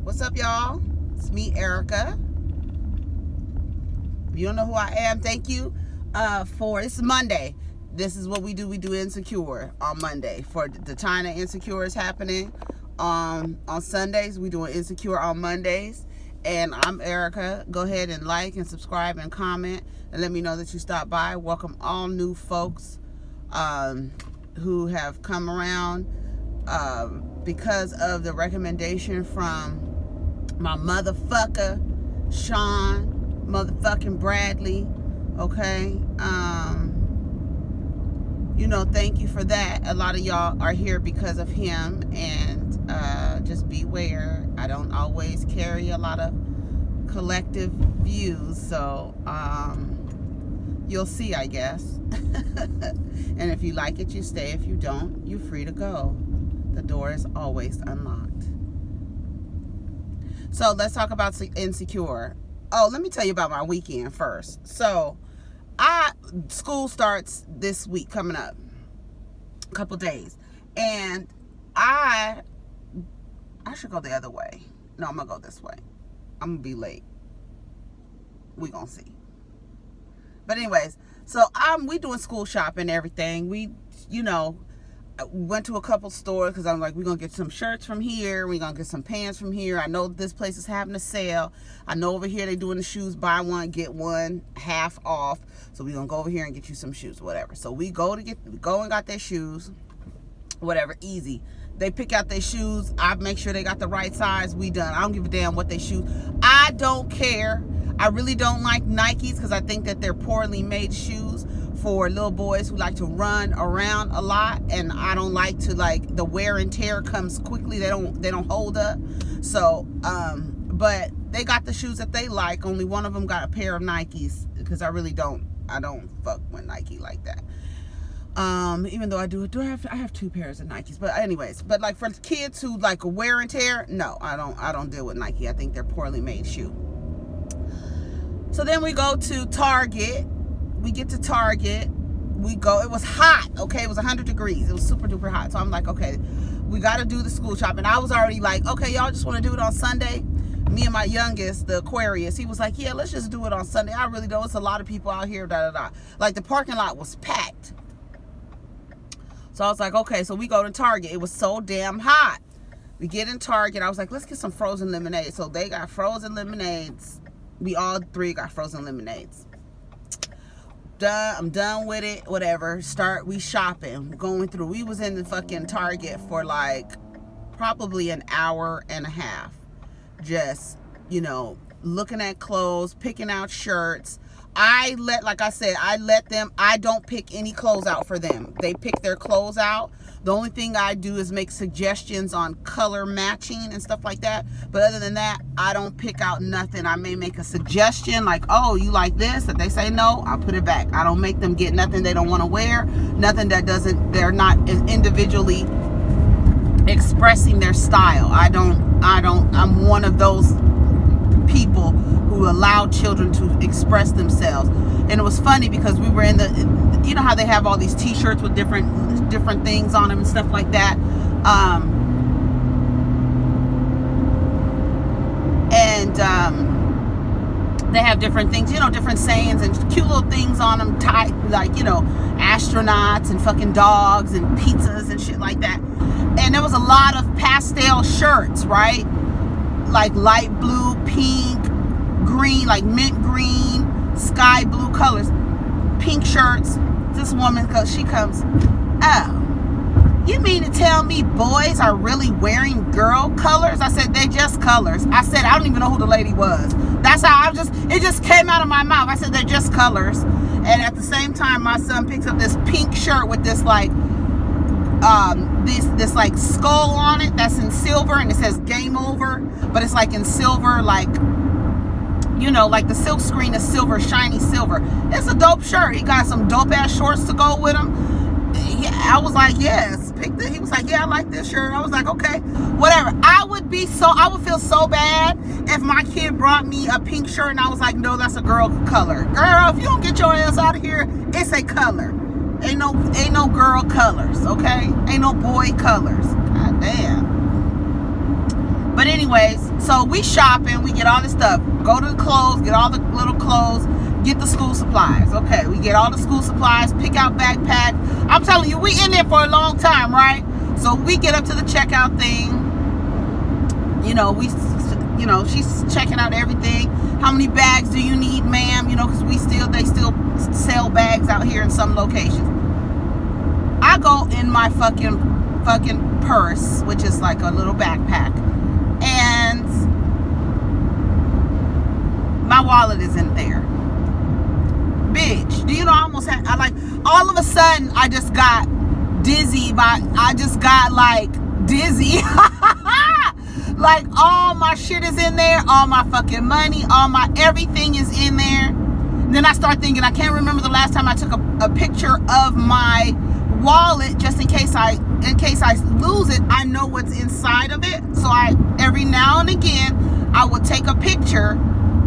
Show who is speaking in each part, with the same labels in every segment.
Speaker 1: What's up, y'all? It's me, Erica. If you don't know who I am, thank you it's Monday. This is what we do. We do Insecure on Monday. For the time that Insecure is happening on Sundays, we do Insecure on Mondays. And I'm Erica. Go ahead and like and subscribe and comment and let me know that you stopped by. Welcome all new folks who have come around because of the recommendation from my motherfucker Sean motherfucking Bradley. Okay, thank you for that. A lot of y'all are here because of him, and just beware. I don't always carry a lot of collective views, so you'll see, I guess. And if you like it, you stay. If you don't, you're free to go. The door is always unlocked. So let's talk about Insecure. Oh, let me tell you about my weekend first. So school starts this week coming up, a couple days, and I should go the other way. No, I'm gonna go this way. I'm gonna be late. We gonna see. But anyways, so we doing school shopping and everything. We went to a couple stores because I'm like, we're gonna get some shirts from here, we're gonna get some pants from here. I know this place is having a sale. I know over here they doing the shoes, buy one get one half off. So we're gonna go over here and get you some shoes, whatever. So we go and got their shoes, whatever, easy. They pick out their shoes, I make sure they got the right size, we done. I don't give a damn what they shoes. I don't care. I really don't like Nikes because I think that they're poorly made shoes for little boys who like to run around a lot, and I don't like to, like, the wear and tear comes quickly. They don't hold up. So but they got the shoes that they like. Only one of them got a pair of Nikes because I don't fuck with Nike like that. Even though I have two pairs of Nikes, but anyways, but like for kids who like a wear and tear, no, I don't deal with Nike. I think they're poorly made shoe. So then we go to Target. We get to Target. We go. It was hot. Okay, it was 100 degrees. It was super duper hot. So I'm like, okay, we got to do the school shopping. I was already like, okay, y'all just want to do it on Sunday. Me and my youngest, the Aquarius, he was like, yeah, let's just do it on Sunday. I really don't. It's a lot of people out here. Like the parking lot was packed. So I was like, okay. So we go to Target. It was so damn hot. We get in Target. I was like, let's get some frozen lemonade. So they got frozen lemonades. We all three got frozen lemonades. Done. I'm done with it. Whatever. We shopping. Going through. We was in the fucking Target for like probably an hour and a half. Just, looking at clothes, picking out shirts. I don't pick any clothes out for them. They pick their clothes out. The only thing I do is make suggestions on color matching and stuff like that. But other than that, I don't pick out nothing. I may make a suggestion like, oh, you like this? If they say no, I'll put it back. I don't make them get nothing they don't want to wear. Nothing they're not individually expressing their style. I'm one of those people who allow children to express themselves. And it was funny because we were you know how they have all these t-shirts with different things on them and stuff like that, they have different things, different sayings and cute little things on them, tied like astronauts and fucking dogs and pizzas and shit like that. And there was a lot of pastel shirts, right? Like light blue, pink, green, like mint green, sky blue colors, pink shirts. This woman, she comes, oh, you mean to tell me boys are really wearing girl colors? I said, they just colors. I said, I don't even know who the lady was. That's how it just came out of my mouth. I said, they're just colors. And at the same time, my son picks up this pink shirt with this like, this like skull on it that's in silver, and it says game over, but it's like in silver, like like the silk screen is silver, shiny silver. It's a dope shirt. He got some dope ass shorts to go with him. I was like, yes, pick it. He was like, yeah, I like this shirt. I was like, okay, whatever. I would feel so bad if my kid brought me a pink shirt and I was like, no, that's a girl color. Girl, if you don't get your ass out of here, it's a color. Ain't no girl colors, okay? Ain't no boy colors. God damn. But anyways, So we shopping, we get all this stuff, go to the clothes, get all the little clothes, get the school supplies. Okay, we get all the school supplies, pick out backpack. I'm telling you, we in there for a long time, right? So we get up to the checkout thing. She's checking out everything. How many bags do you need, ma'am? Because they still sell bags out here in some locations. I go in my fucking purse, which is like a little backpack, and my wallet isn't there. Bitch, do you know I almost had, all of a sudden I just got dizzy dizzy. Like, all my shit is in there, all my fucking money, everything is in there. Then I start thinking, I can't remember the last time I took a picture of my wallet, just in case I lose it, I know what's inside of it. So every now and again, I would take a picture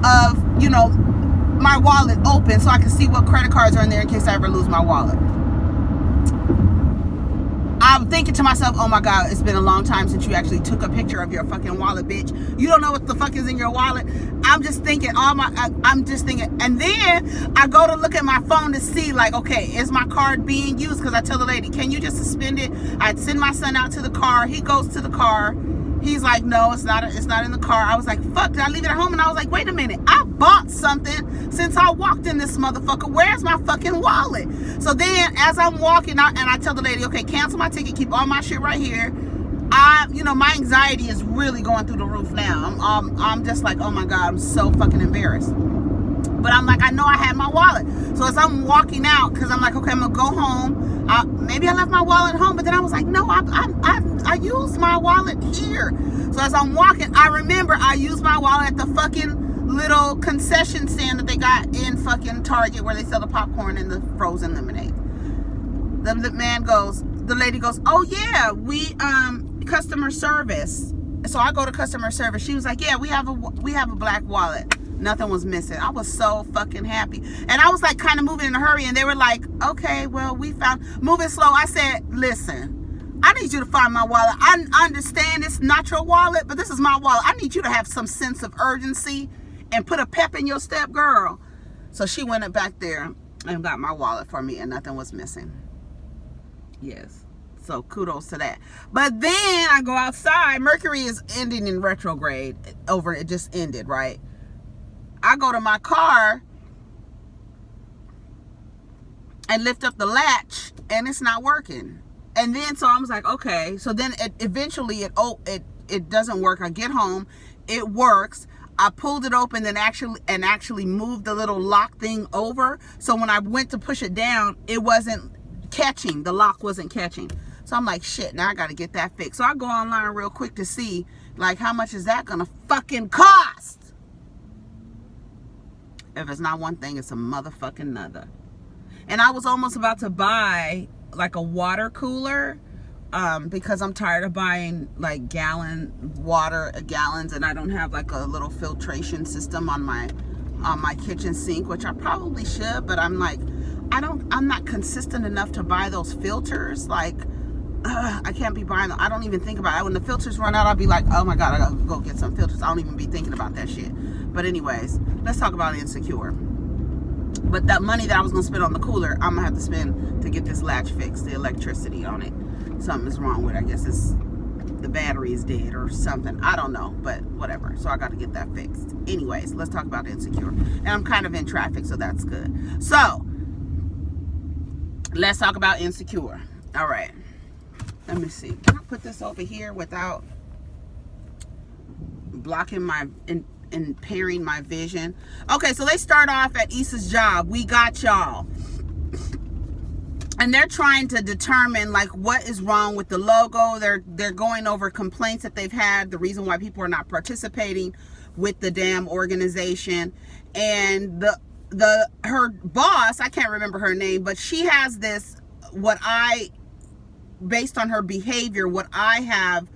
Speaker 1: of, my wallet open so I can see what credit cards are in there in case I ever lose my wallet. I'm thinking to myself, oh my God, it's been a long time since you actually took a picture of your fucking wallet, bitch. You don't know what the fuck is in your wallet. I'm just thinking, and then I go to look at my phone to see, like, okay, is my card being used? Because I tell the lady, can you just suspend it? I'd send my son out to the car. He goes to the car. He's like, no, it's not in the car. I was like, fuck, did I leave it at home? And I was like, wait a minute, I bought something since I walked in this motherfucker. Where's my fucking wallet? So then as I'm walking out, and I tell the lady, okay, cancel my ticket, keep all my shit right here. My anxiety is really going through the roof now. I'm just like, oh my God, I'm so fucking embarrassed. But I'm like, I know I had my wallet. So as I'm walking out, because I'm like, okay, I'm gonna go home. Maybe I left my wallet at home, but then I was like, no, I used my wallet here. So as I'm walking, I remember I used my wallet at the fucking little concession stand that they got in fucking Target, where they sell the popcorn and the frozen lemonade. The lady goes, oh yeah, we customer service. So I go to customer service. She was like, yeah, we have a black wallet. Nothing was missing. I was so fucking happy. And I was like kind of moving in a hurry, and they were like, okay, well, we found, moving slow. I said, listen, I need you to find my wallet. I understand it's not your wallet, but this is my wallet. I need you to have some sense of urgency and put a pep in your step, girl. So she went back there and got my wallet for me, and nothing was missing. Yes. So kudos to that. But then I go outside. Mercury is ending in retrograde. It just ended, right? I go to my car and lift up the latch, and it's not working. And then so I was like, okay. So then eventually it doesn't work. I get home, it works. I pulled it open and actually moved the little lock thing over. So when I went to push it down, it wasn't catching. The lock wasn't catching. So I'm like, shit, now I got to get that fixed. So I go online real quick to see, like, how much is that gonna fucking cost? If it's not one thing, it's a motherfucking another. And I was almost about to buy like a water cooler, because I'm tired of buying like gallons, and I don't have like a little filtration system on my kitchen sink, which I probably should, but I'm like, I'm not consistent enough to buy those filters. Like, I can't be buying them. I don't even think about it. When the filters run out, I'll be like, oh my God, I gotta go get some filters. I don't even be thinking about that shit. But anyways, let's talk about Insecure. But that money that I was gonna spend on the cooler, I'm gonna have to spend to get this latch fixed, the electricity on it. Something is wrong with it. I guess the battery is dead or something. I don't know, but whatever. So I got to get that fixed. Anyways, let's talk about Insecure. And I'm kind of in traffic, so that's good. So let's talk about Insecure. All right. Let me see. Can I put this over here without blocking my impairing my vision? Okay, so they start off at Issa's job. We got y'all. And they're trying to determine like what is wrong with the logo. They're going over complaints that they've had, the reason why people are not participating with the damn organization. And her boss, I can't remember her name, but she has this, based on her behavior, what I have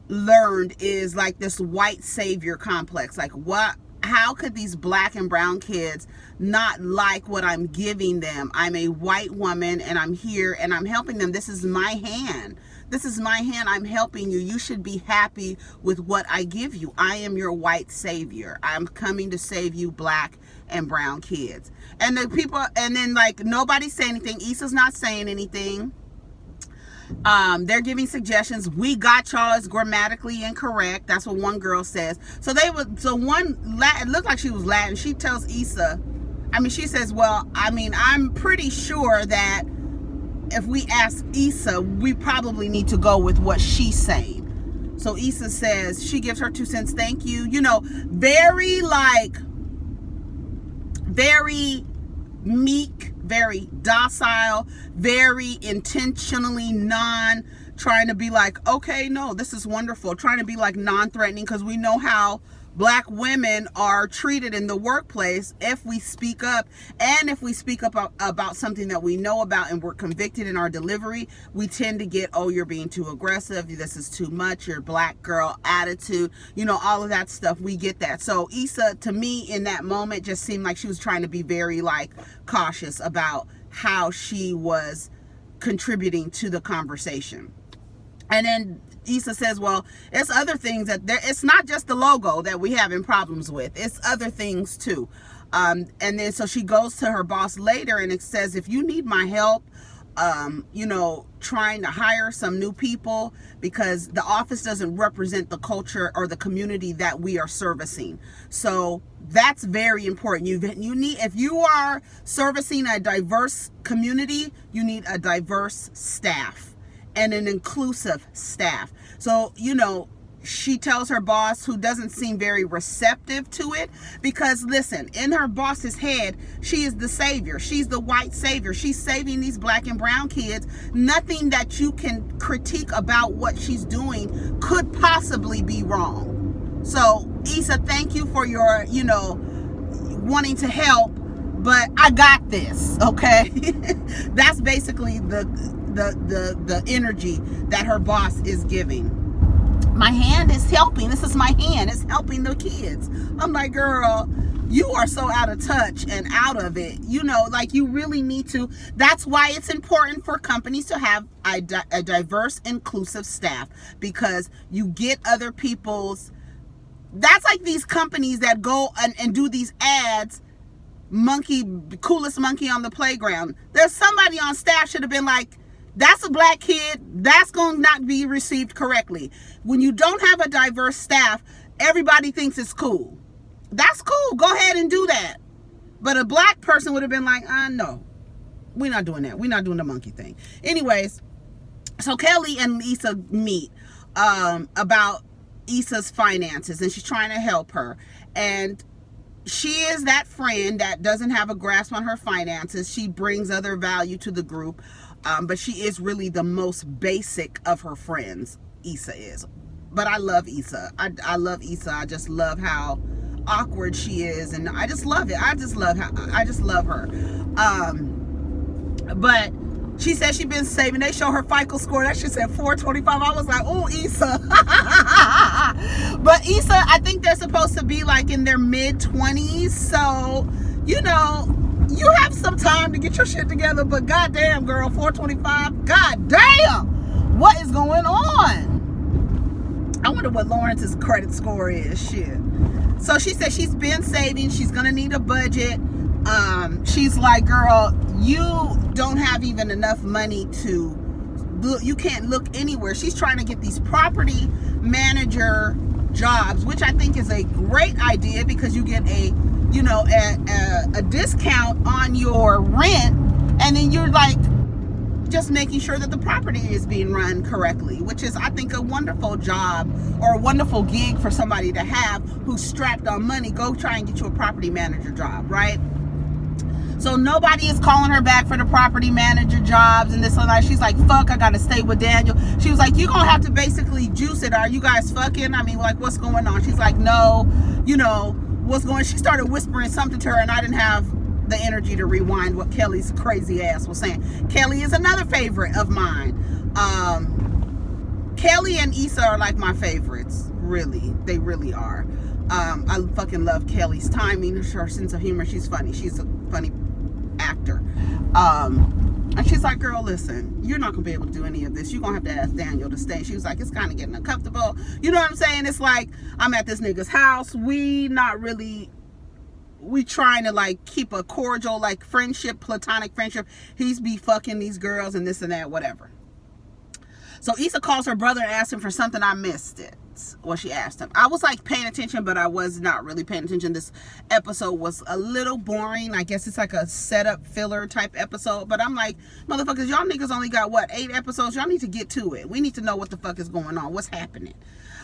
Speaker 1: learned is like this white savior complex. Like, how could these black and brown kids not like what I'm giving them? I'm a white woman and I'm here and I'm helping them. This is my hand. This is my hand. I'm helping you. You should be happy with what I give you. I am your white savior. I'm coming to save you black and brown kids. And the people, and then like nobody's saying anything. Issa's not saying anything. They're giving suggestions. We got y'all is grammatically incorrect. That's what one girl says. So it looked like she was Latin. She tells Issa, she says, well, I'm pretty sure that if we ask Issa, we probably need to go with what she's saying. So Issa says, she gives her 2 cents, thank you. Very meek, very docile, very intentionally trying to be like, okay, no, this is wonderful. Trying to be like non-threatening, because we know how black women are treated in the workplace if we speak up. And if we speak up about something that we know about and we're convicted in our delivery, we tend to get, oh, you're being too aggressive. This is too much. Your black girl attitude, all of that stuff. We get that. So Issa, to me, in that moment, just seemed like she was trying to be very cautious about how she was contributing to the conversation. And then Issa says, well, it's other things it's not just the logo that we having problems with. It's other things too. And then so she goes to her boss later and it says, if you need my help, trying to hire some new people, because the office doesn't represent the culture or the community that we are servicing. So that's very important. You need, if you are servicing a diverse community, you need a diverse staff and an inclusive staff. So, she tells her boss, who doesn't seem very receptive to it, because listen, in her boss's head, she is the savior. She's the white savior. She's saving these black and brown kids. Nothing that you can critique about what she's doing could possibly be wrong. So, Issa, thank you for your, wanting to help, but I got this, okay? That's basically the energy that her boss is giving. My hand is helping. This is my hand. It's helping the kids. I'm like, girl, you are so out of touch and out of it. You really need to. That's why it's important for companies to have a diverse, inclusive staff, because you get other people's. That's like these companies that go and do these ads. Coolest monkey on the playground. There's somebody on staff should have been like, that's a black kid, that's going to not be received correctly. When you don't have a diverse staff, everybody thinks it's cool. That's cool. Go ahead and do that. But a black person would have been like, no, we're not doing that. We're not doing the monkey thing. Anyways, so Kelli and Issa meet about Issa's finances, and she's trying to help her. And she is that friend that doesn't have a grasp on her finances. She brings other value to the group. But she is really the most basic of her friends, Issa is. But I love Issa. I love Issa. I just love how awkward she is. And I just love it. I just love her. But she said she's been saving. They show her FICO score. That shit said 425. I was like, oh, Issa. But Issa, I think they're supposed to be in their mid-20s. So, you have some time to get your shit together, but goddamn, girl, 425, goddamn, what is going on? I wonder what Lawrence's credit score is. Shit. So she said she's been saving. She's gonna need a budget. She's like, girl, you don't have even enough money to look. You can't look anywhere. She's trying to get these property manager jobs, which I think is a great idea, because you get a discount on your rent, and then you're just making sure that the property is being run correctly, which is, I think, a wonderful job or a wonderful gig for somebody to have who's strapped on money. Go try and get you a property manager job, right? So nobody is calling her back for the property manager jobs and this and that. She's like, fuck, I gotta stay with Daniel. She was like, you're gonna have to basically juice it. Are you guys fucking? What's going on? She's like, no, what's going on? She started whispering something to her, and I didn't have the energy to rewind what Kelli's crazy ass was saying. Kelli is another favorite of mine. Kelli and Issa are my favorites. Really, they really are. I fucking love Kelli's timing, her sense of humor. She's funny. She's a funny actor. And she's like, girl, listen, you're not going to be able to do any of this. You're going to have to ask Daniel to stay. She was like, it's kind of getting uncomfortable. You know what I'm saying? It's like, I'm at this nigga's house. We trying to like keep a cordial like friendship, platonic friendship. He's be fucking these girls and this and that, whatever. So Issa calls her brother and asks him for something. I missed it. Well, she asked him. I was like paying attention, but I was not really paying attention. This episode was a little boring. I guess it's like a setup filler type episode. But I'm like, motherfuckers, y'all niggas only got what, 8 episodes? Y'all need to get to it. We need to know what the fuck is going on. What's happening?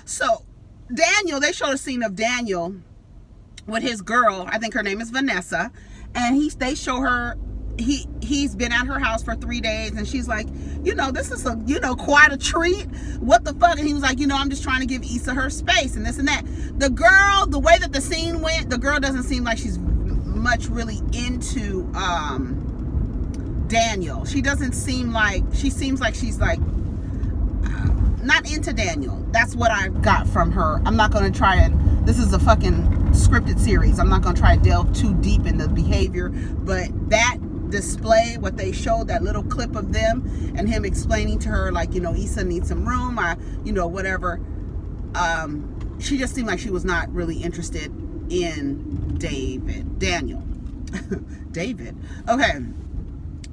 Speaker 1: So Daniel, they showed a scene of Daniel with his girl. I think her name is Vanessa. And they show her, he's been at her house for 3 days, and she's like, this is quite a treat. What the fuck? And he was like, I'm just trying to give Issa her space and this and that. The girl, the way that the scene went, the girl doesn't seem like she's much really into Daniel. She seems like she's like not into Daniel. That's what I got from her. I'm not going to try and, this is a fucking scripted series. I'm not going to try to delve too deep in the behavior, but that display, what they showed, that little clip of them and him explaining to her like, Issa needs some room, whatever, she just seemed like she was not really interested in Daniel. David. Okay.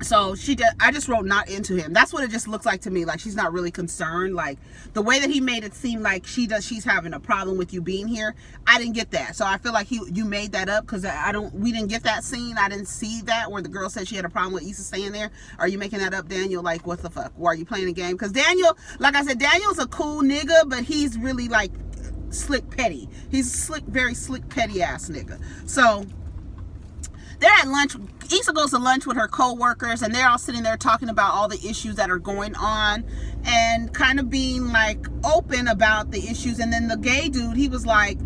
Speaker 1: So I just wrote not into him. That's what it just looks like to me. Like she's not really concerned. Like the way that he made it seem like she's having a problem with you being here. I didn't get that. So I feel like you made that up because we didn't get that scene. I didn't see that where the girl said she had a problem with Issa staying there. Are you making that up, Daniel? Like what the fuck? Why are you playing a game? Because Daniel, like I said, Daniel's a cool nigga, but he's really like slick petty. He's very slick petty ass nigga. So they're at lunch. Issa goes to lunch with her co-workers, and they're all sitting there talking about all the issues that are going on and kind of being like open about the issues. And then the gay dude, he was like,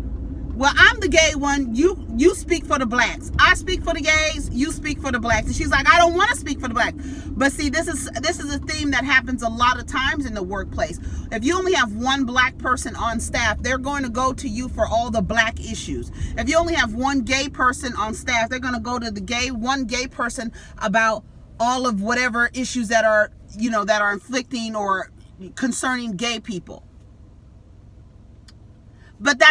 Speaker 1: well, I'm the gay one. You speak for the blacks. I speak for the gays. You speak for the blacks. And she's like, I don't want to speak for the blacks. But see, this is a theme that happens a lot of times in the workplace. If you only have one black person on staff, they're going to go to you for all the black issues. If you only have one gay person on staff, they're going to go to one gay person about all of whatever issues that are, that are inflicting or concerning gay people. But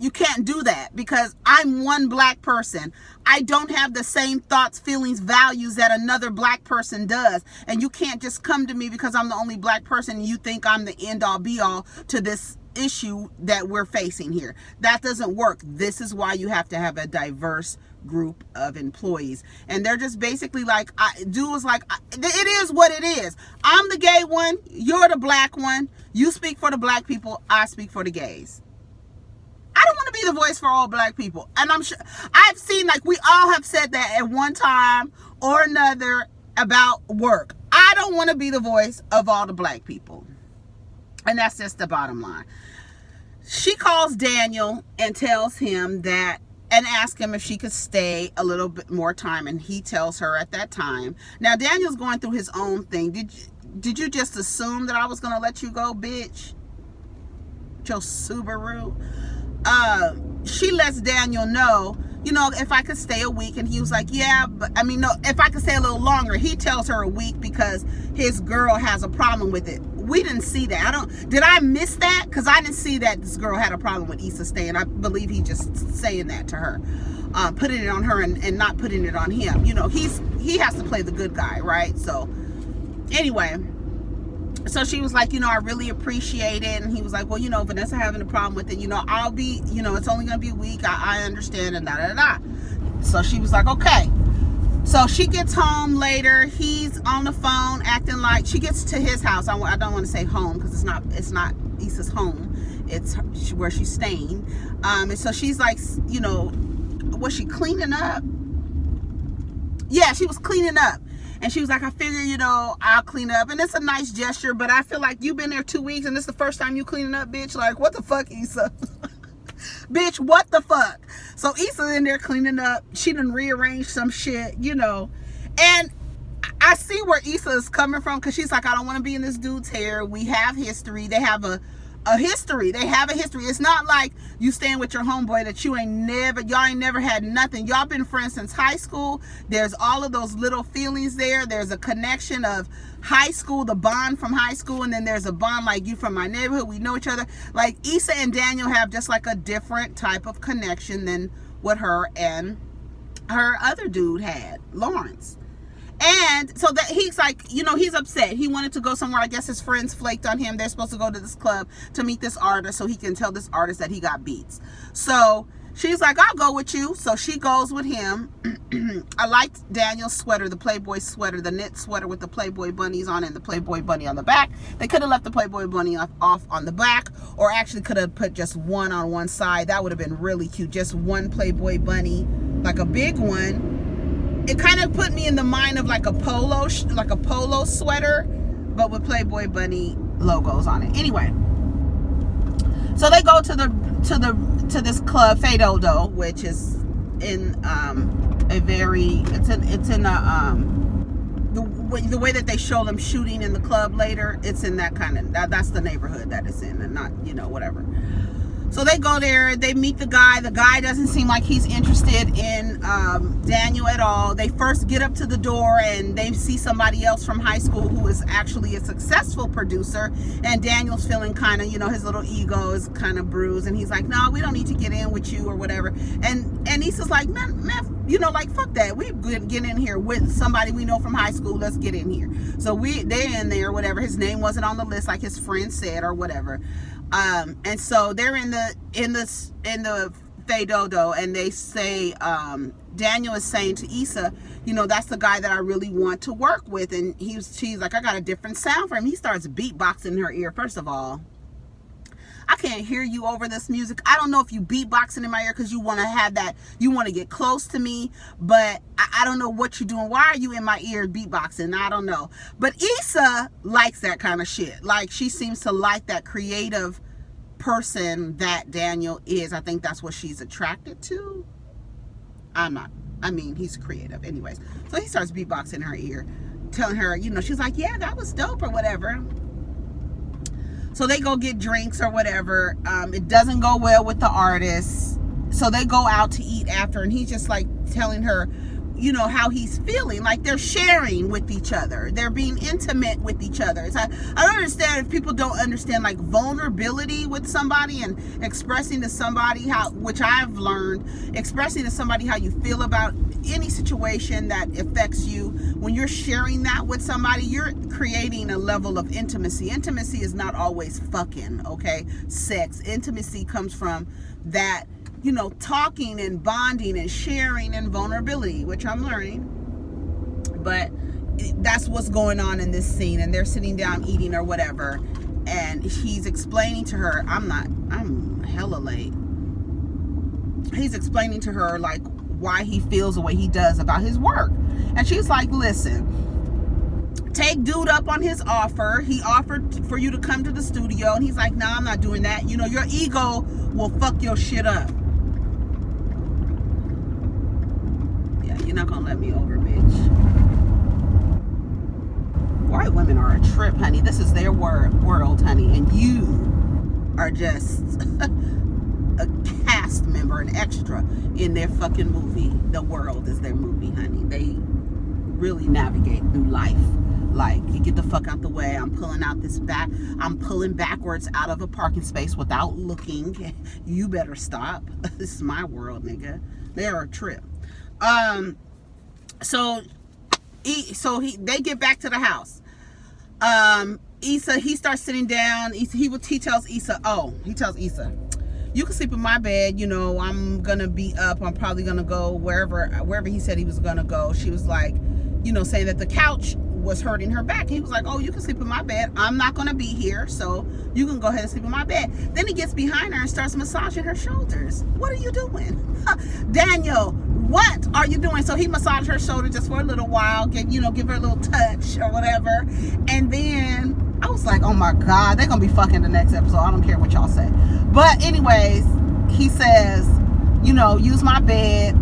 Speaker 1: you can't do that because I'm one black person. I don't have the same thoughts, feelings, values that another black person does. And you can't just come to me because I'm the only black person and you think I'm the end all be all to this issue that we're facing here. That doesn't work. This is why you have to have a diverse group of employees. And they're just basically like, it is what it is. I'm the gay one. You're the black one. You speak for the black people. I speak for the gays. I don't want to be the voice for all black people. And I'm sure I've seen, like, we all have said that at one time or another about work. I don't want to be the voice of all the black people. And that's just the bottom line. She calls Daniel and tells him that, and asks him if she could stay a little bit more time. And he tells her at that time. Now, Daniel's going through his own thing. Did you just assume that I was going to let you go, bitch? Your Subaru. She lets Daniel know, if I could stay a week. And he was like, yeah, but no, if I could stay a little longer. He tells her a week because his girl has a problem with it. We didn't see that. Did I miss that? Because I didn't see that this girl had a problem with Issa staying. I believe he just saying that to her, putting it on her and not putting it on him. He has to play the good guy, right? So anyway, so she was like, I really appreciate it. And he was like, well, Vanessa having a problem with it. I'll be, it's only going to be a week. I understand and da. So she was like, okay. So she gets home later. He's on the phone acting like, she gets to his house. I don't want to say home because it's not Issa's home. It's where she's staying. And so she's like, was she cleaning up? Yeah, she was cleaning up. And she was like, I figure, I'll clean up. And it's a nice gesture, but I feel like you've been there 2 weeks and this is the first time you cleaning up, bitch. Like, what the fuck, Issa? Bitch, what the fuck? So Issa's in there cleaning up. She done rearranged some shit, And I see where Issa is coming from because she's like, I don't want to be in this dude's hair. We have history. They have a a history. They have a history. It's not like you staying with your homeboy that y'all ain't never had nothing. Y'all been friends since high school. There's all of those little feelings there. There's a connection of high school, the bond from high school, and then there's a bond like you from my neighborhood. We know each other. Like Issa and Daniel have just like a different type of connection than what her and her other dude had, Lawrence. And so that he's like, he's upset. He wanted to go somewhere. I guess his friends flaked on him. They're supposed to go to this club to meet this artist so he can tell this artist that he got beats. So she's like, I'll go with you. So she goes with him. I liked Daniel's sweater, the Playboy sweater, the knit sweater with the Playboy bunnies on it and the Playboy bunny on the back. They could have left the Playboy bunny off on the back, or actually could have put just one on one side. That would have been really cute. Just one Playboy bunny, like a big one. It kind of put me in the mind of like a polo sweater, but with Playboy bunny logos on it. Anyway, so they go to this club, Fedodo, which is in the way that they show them shooting in the club later. It's in that kind of that's the neighborhood that it's in, and not whatever. So they go there, they meet the guy. The guy doesn't seem like he's interested in Daniel at all. They first get up to the door and they see somebody else from high school who is actually a successful producer. And Daniel's feeling kind of, his little ego is kind of bruised. And he's like, no, we don't need to get in with you or whatever. And Issa's like, man, like, fuck that. We get in here with somebody we know from high school. Let's get in here. So they're in there, whatever. His name wasn't on the list like his friend said or whatever. And so they're in the Fedodo, and they say, Daniel is saying to Issa, that's the guy that I really want to work with. And she's like, I got a different sound for him. He starts beatboxing in her ear. First of all, I can't hear you over this music. I don't know if you beatboxing in my ear because you want to have that, you want to get close to me, but I don't know what you're doing. Why are you in my ear beatboxing? I don't know. But Issa likes that kind of shit. Like, she seems to like that creative person that Daniel is. I think that's what she's attracted to. He's creative. Anyways, so he starts beatboxing in her ear, telling her, she's like, yeah, that was dope or whatever. So they go get drinks or whatever. It doesn't go well with the artist. So they go out to eat after, and he's just like telling her, how he's feeling. Like, they're sharing with each other. They're being intimate with each other. I don't understand if people don't understand like vulnerability with somebody and expressing to somebody which I've learned, expressing to somebody how you feel about any situation that affects you. When you're sharing that with somebody, you're creating a level of intimacy. Intimacy is not always fucking, okay? Sex. Intimacy comes from that, talking and bonding and sharing and vulnerability, which I'm learning. But that's what's going on in this scene. And they're sitting down eating or whatever. And he's explaining to her, I'm hella late. He's explaining to her, like, why he feels the way he does about his work. And she's like, listen, take dude up on his offer. He offered for you to come to the studio. And he's like, nah, I'm not doing that. Your ego will fuck your shit up. You're not gonna let me over, bitch. White women are a trip, honey. This is their world, honey. And you are just a cast member, an extra in their fucking movie. The world is their movie, honey. They really navigate through life. Like, you get the fuck out the way. I'm pulling backwards out of a parking space without looking. You better stop. This is my world, nigga. They're a trip. They get back to the house. Issa, he starts sitting down. He tells Issa, you can sleep in my bed. I'm gonna be up. I'm probably gonna go wherever he said he was gonna go. She was like, saying that the couch was hurting her back. He was like, oh, you can sleep in my bed. I'm not gonna be here, so you can go ahead and sleep in my bed. Then he gets behind her and starts massaging her shoulders. What are you doing? Daniel, what are you doing? So he massaged her shoulder just for a little while, give her a little touch or whatever. And then I was like, oh my God, they're gonna be fucking the next episode. I don't care what y'all say. But anyways, he says, use my bed.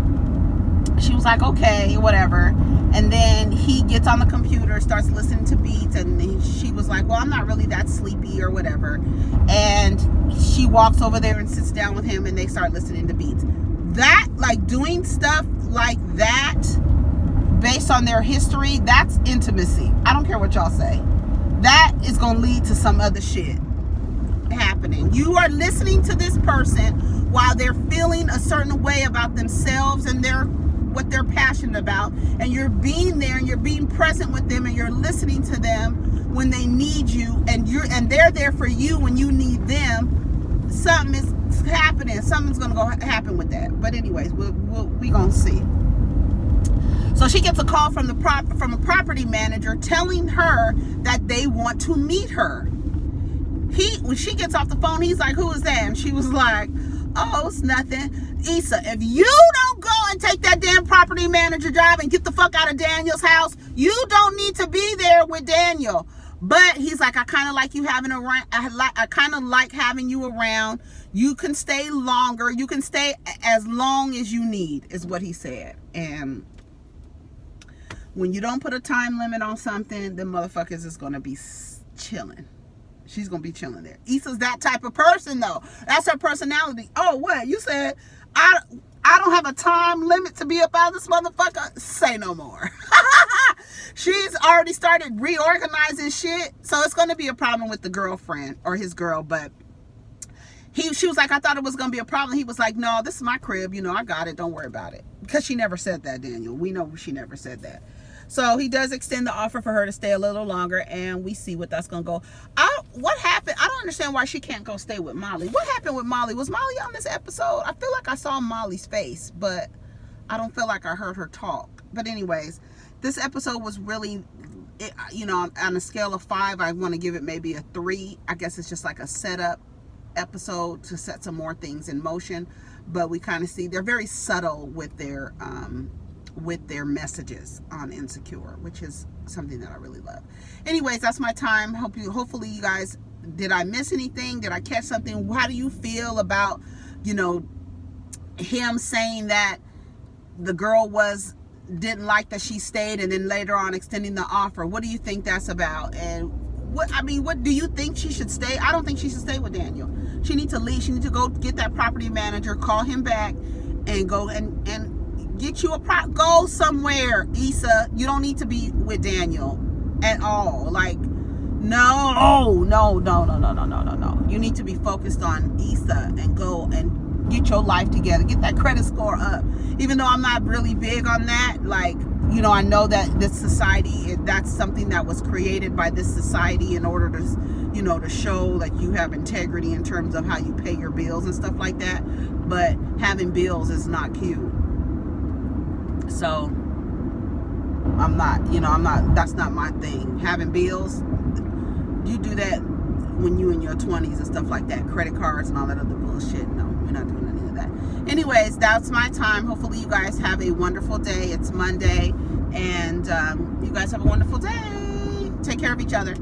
Speaker 1: She was like, okay, whatever. And then he gets on the computer, starts listening to beats, and she was like, well, I'm not really that sleepy or whatever. And she walks over there and sits down with him and they start listening to beats. That, like, doing stuff like that based on their history, that's intimacy. I don't care what y'all say. That is going to lead to some other shit happening. You are listening to this person while they're feeling a certain way about themselves and what they're passionate about, and you're being there and you're being present with them and you're listening to them when they need you, and they're there for you when you need them. Something is happening. Something's gonna go happen with that. But anyways, we gonna see. So she gets a call from a property manager telling her that they want to meet her. When she gets off the phone, he's like, "Who is that?" And she was like, "Oh, it's nothing. Issa, if you don't go and take that damn property manager job and get the fuck out of Daniel's house, you don't need to be there with Daniel." But he's like, "I kind of like you having around. I kind of like having you around. You can stay longer. You can stay as long as you need," is what he said. And when you don't put a time limit on something, the motherfuckers is gonna be chilling. She's gonna be chilling there. Issa's that type of person, though. That's her personality. Oh, what? You said I don't have a time limit to be up out of this motherfucker? Say no more. She's already started reorganizing shit, so it's gonna be a problem with the girlfriend or his girl. But she was like, "I thought it was gonna be a problem." He was like, "No, this is my crib. You know, I got it. Don't worry about it." Because she never said that, Daniel. We know she never said that. So he does extend the offer for her to stay a little longer, and we see what that's gonna go. What happened? I don't understand why she can't go stay with Molly. What happened with Molly? Was Molly on this episode? I feel like I saw Molly's face, but I don't feel like I heard her talk. But anyways, this episode was really, on a scale of 5, I want to give it maybe a 3. I guess it's just like a setup episode to set some more things in motion. But we kind of see they're very subtle with their messages on Insecure, which is something that I really love. Anyways, that's my time. Hopefully you guys, did I miss anything? Did I catch something? How do you feel about, him saying that the girl didn't like that she stayed, and then later on extending the offer? What do you think that's about? And what do you think she should stay? I don't think she should stay with Daniel. She needs to leave. She needs to go get that property manager, call him back, and go and get you go somewhere. Issa, you don't need to be with Daniel at all. Like, no. You need to be focused on Issa and go and get your life together. Get that credit score up. Even though I'm not really big on that, like, I know that this society, that's something that was created by this society in order to, to show that you have integrity in terms of how you pay your bills and stuff like that. But having bills is not cute. So that's not my thing. Having bills, you do that when you in your 20s and stuff like that. Credit cards and all that other bullshit. No, we're not doing any of that. Anyways, that's my time. Hopefully you guys have a wonderful day. It's Monday, and you guys have a wonderful day. Take care of each other.